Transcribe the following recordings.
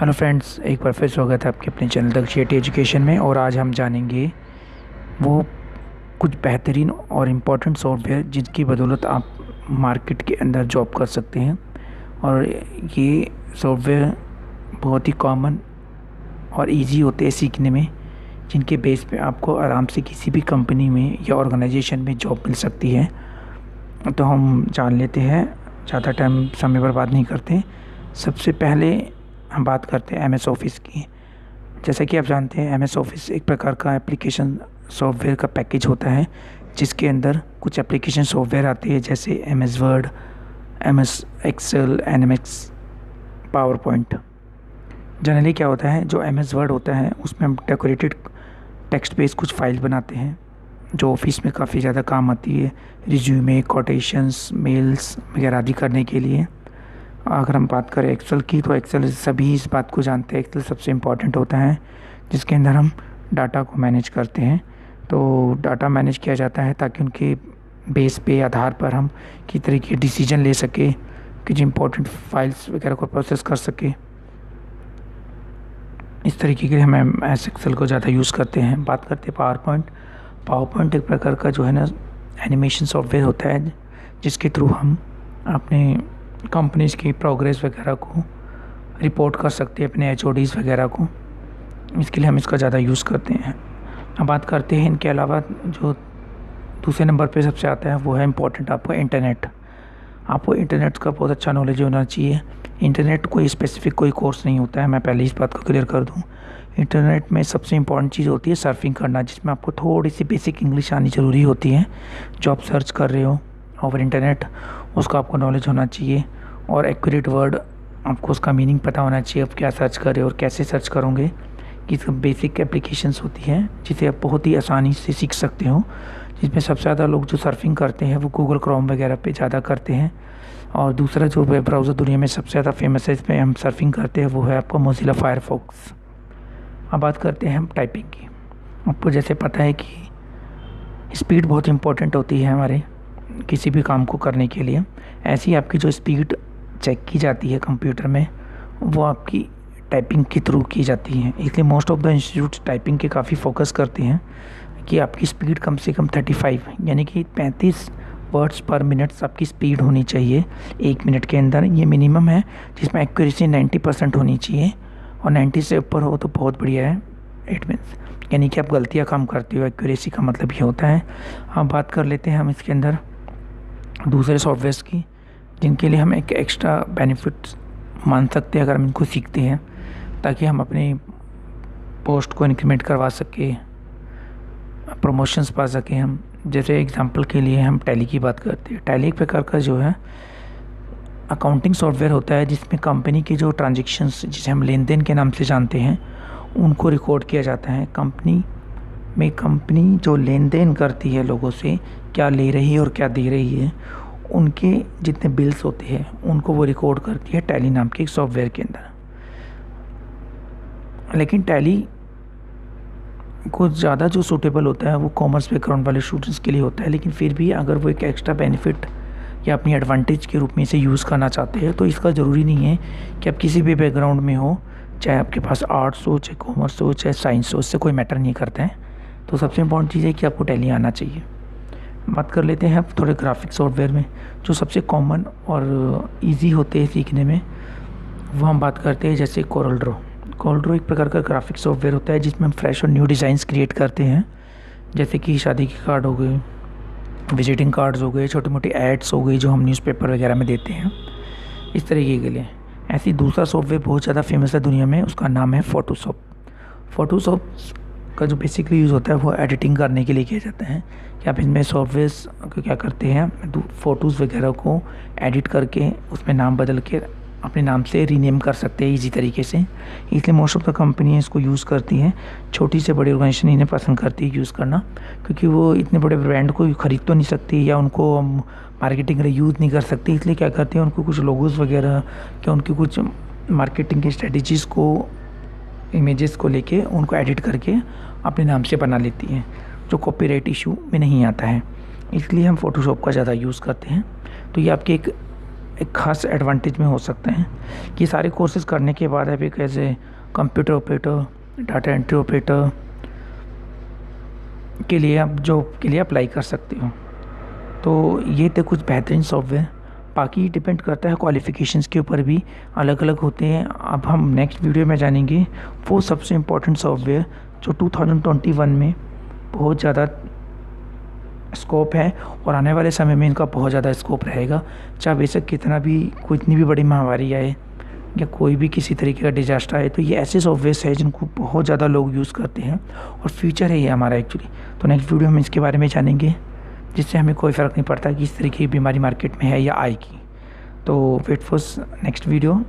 Hello friends, एक बार फिर स्वागत है आपके अपने चैनल दक्षिण एजुकेशन में। और आज हम जानेंगे वो कुछ बेहतरीन और इम्पोर्टेंट सॉफ्टवेयर जिनकी बदौलत आप मार्केट के अंदर जॉब कर सकते हैं। और ये सॉफ्टवेयर बहुत ही कॉमन और इजी होते हैं सीखने में, जिनके बेस पे आपको आराम से किसी भी कंपनी में या ऑर्गेनाइजेशन में जॉब मिल सकती है। तो हम जान लेते हैं, ज़्यादा टाइम समय बर्बाद नहीं करते। सबसे पहले हम बात करते हैं MS ऑफिस की। जैसा कि आप जानते हैं, MS ऑफिस एक प्रकार का एप्लीकेशन सॉफ्टवेयर का पैकेज होता है, जिसके अंदर कुछ एप्लीकेशन सॉफ्टवेयर आते हैं जैसे MS Word, MS Excel, NMX, PowerPoint. Generally क्या होता है, जो MS वर्ड होता है उसमें हम डेकोरेटेड टेक्स्ट बेस्ड कुछ फाइल बनाते हैं जो ऑफिस में काफ़ी ज़्यादा काम आती है, रिज्यूमे, कोटेशंस, मेल्स वगैरह आदि करने के लिए। अगर हम बात करें एक्सेल की, तो एक्सेल सभी इस बात को जानते हैं, एक्सेल सबसे इम्पॉर्टेंट होता है जिसके अंदर हम डाटा को मैनेज करते हैं। तो डाटा मैनेज किया जाता है ताकि उनके बेस पे आधार पर हम किस तरह के डिसीजन ले सके, कि जो इम्पोर्टेंट फाइल्स वगैरह को प्रोसेस कर सके। इस तरीके के लिए हम MS एक्सेल को ज़्यादा यूज़ करते हैं। बात करते हैं पावर पॉइंट। पावर पॉइंट एक प्रकार का जो है ना एनिमेशन सॉफ्टवेयर होता है, जिसके थ्रू हम अपने कंपनीज़ की प्रोग्रेस वगैरह को रिपोर्ट कर सकते हैं, अपने HODs वगैरह को। इसके लिए हम इसका ज़्यादा यूज़ करते हैं। अब बात करते हैं इनके अलावा जो दूसरे नंबर पे सबसे आता है वो है इम्पोर्टेंट आपको इंटरनेट। आपको इंटरनेट का बहुत अच्छा नॉलेज होना चाहिए। इंटरनेट कोई स्पेसिफिक कोई कोर्स नहीं होता है, मैं पहले इस बात को क्लियर कर दूँ। इंटरनेट में सबसे इम्पॉर्टेंट चीज़ होती है सर्फिंग करना, जिसमें आपको थोड़ी सी बेसिक इंग्लिश आनी ज़रूरी होती है। जो आप सर्च कर रहे हो ओवर इंटरनेट, उसका आपको नॉलेज होना चाहिए। और एक्यूरेट वर्ड, आपको उसका मीनिंग पता होना चाहिए, आप क्या सर्च कर रहे हो और कैसे सर्च करोगे। कि सब बेसिक एप्लीकेशंस होती हैं जिसे आप बहुत ही आसानी से सीख सकते हो। जिसमें सबसे ज़्यादा लोग जो सर्फिंग करते हैं वो गूगल क्रोम वगैरह पे ज़्यादा करते हैं। और दूसरा जो वेब ब्राउज़र दुनिया में सबसे ज़्यादा फेमस है, इस पर हम सर्फिंग करते हैं, वो है आपका मोज़िला फायरफॉक्स। अब बात करते हैं हम टाइपिंग की। आपको जैसे पता है कि स्पीड बहुत इंपॉर्टेंट होती है हमारे किसी भी काम को करने के लिए। ऐसी आपकी जो स्पीड चेक की जाती है कंप्यूटर में, वो आपकी टाइपिंग के थ्रू की जाती है। इसलिए most of the institutes typing के काफ़ी फोकस करते हैं कि आपकी स्पीड कम से कम 35 यानी कि 35 वर्ड्स पर मिनट आपकी स्पीड होनी चाहिए 1 मिनट के अंदर। ये मिनिमम है, जिसमें एक्यूरेसी 90% होनी चाहिए। और 90 से ऊपर हो तो बहुत बढ़िया है। इट मीन्स यानी कि आप गलतियाँ कम करते हो। एक्यूरेसी का मतलब ये होता है। अब बात कर लेते हैं हम इसके अंदर दूसरे सॉफ्टवेयर्स की, जिनके लिए हम एक एक्स्ट्रा बेनिफिट मान सकते हैं अगर हम इनको सीखते हैं, ताकि हम अपनी पोस्ट को इंक्रीमेंट करवा सके, प्रमोशंस पा सकें हम। जैसे एग्जांपल के लिए हम टैली की बात करते हैं। टैली एक प्रकार का जो है अकाउंटिंग सॉफ्टवेयर होता है, जिसमें कंपनी की जो ट्रांजेक्शन्स, जिसे हम लेन देन के नाम से जानते हैं, उनको रिकॉर्ड किया जाता है। कंपनी जो लेन देन करती है लोगों से, क्या ले रही है और क्या दे रही है, उनके जितने बिल्स होते हैं उनको वो रिकॉर्ड करती है टैली नाम के एक सॉफ्टवेयर के अंदर। लेकिन टैली को ज़्यादा जो सूटेबल होता है वो कॉमर्स बैकग्राउंड वाले स्टूडेंट्स के लिए होता है। लेकिन फिर भी अगर वो एक एक्स्ट्रा बेनिफिट या अपनी एडवांटेज के रूप में इसे यूज़ करना चाहते हैं, तो इसका ज़रूरी नहीं है कि आप किसी भी बैकग्राउंड में हो, चाहे आपके पास आर्ट्स हो, चाहे कॉमर्स हो, चाहे साइंस हो, उससे कोई मैटर नहीं करता है। तो सबसे इम्पोर्टेंट चीज़ है कि आपको टैली आना चाहिए। बात कर लेते हैं अब थोड़े ग्राफिक सॉफ्टवेयर में, जो सबसे कॉमन और इजी होते हैं सीखने में। वो हम बात करते हैं जैसे कोरल ड्रॉ एक प्रकार का ग्राफिक सॉफ्टवेयर होता है, जिसमें हम फ्रेश और न्यू डिज़ाइंस क्रिएट करते हैं। जैसे कि शादी के कार्ड हो गए, विजिटिंग कार्ड्स हो गए, छोटी मोटी एड्स हो गई जो हम न्यूज़पेपर वगैरह में देते हैं, इस तरीके के लिए। ऐसी दूसरा सॉफ्टवेयर बहुत ज़्यादा फेमस है दुनिया में, उसका नाम है फोटोशॉप। फोटोशॉप का जो बेसिकली यूज़ होता है वो एडिटिंग करने के लिए किया जाता है। कि आप इसमें सॉफ्टवेयर्स को क्या करते हैं, फ़ोटोज़ वगैरह को एडिट करके उसमें नाम बदल के अपने नाम से रीनेम कर सकते हैं इजी तरीके से। इसलिए मोस्ट ऑफ द कंपनी इसको यूज़ करती हैं। छोटी से बड़ी ऑर्गेनाइजेशन इन्हें पसंद करती है यूज़ करना, क्योंकि वो इतने बड़े ब्रांड को खरीद तो नहीं सकती या उनको मार्केटिंग के लिए यूज़ नहीं कर सकती। इसलिए क्या करते हैं, उनको कुछ लोगोस वगैरह क्या उनकी कुछ मार्केटिंग की स्ट्रेटजीज़ को, इमेजेस को लेके उनको एडिट करके अपने नाम से बना लेती हैं, जो कॉपीराइट इशू में नहीं आता है। इसलिए हम फ़ोटोशॉप का ज़्यादा यूज़ करते हैं। तो ये आपकी एक एक खास एडवांटेज में हो सकते हैं कि सारे कोर्सेज करने के बाद आप एक ऐसे computer operator, data entry operator के लिए आप जॉब के लिए अप्लाई कर सकते हो। तो ये थे कुछ बेहतरीन सॉफ्टवेयर। बाकी डिपेंड करता है क्वालिफ़िकेशंस के ऊपर भी अलग अलग होते हैं। अब हम नेक्स्ट वीडियो में जानेंगे वो सबसे इम्पोर्टेंट सॉफ्टवेयर जो 2021 में बहुत ज़्यादा स्कोप है और आने वाले समय में इनका बहुत ज़्यादा स्कोप रहेगा। चाहे बेशक कितनी भी बड़ी महामारी आए या कोई भी किसी तरीके का डिजास्टर आए, तो ये ऐसे सॉफ्टवेयर है जिनको बहुत ज़्यादा लोग यूज़ करते हैं और फ्यूचर है ये हमारा एक्चुअली। तो नेक्स्ट वीडियो हम इसके बारे में जानेंगे, जिससे हमें कोई फ़र्क नहीं पड़ता कि इस तरीके की बीमारी मार्केट में है या आएगी। तो wait for next video.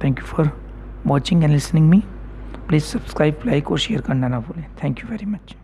Thank you for watching and listening me. Please subscribe, like और शेयर करना ना भूलें। Thank you very much.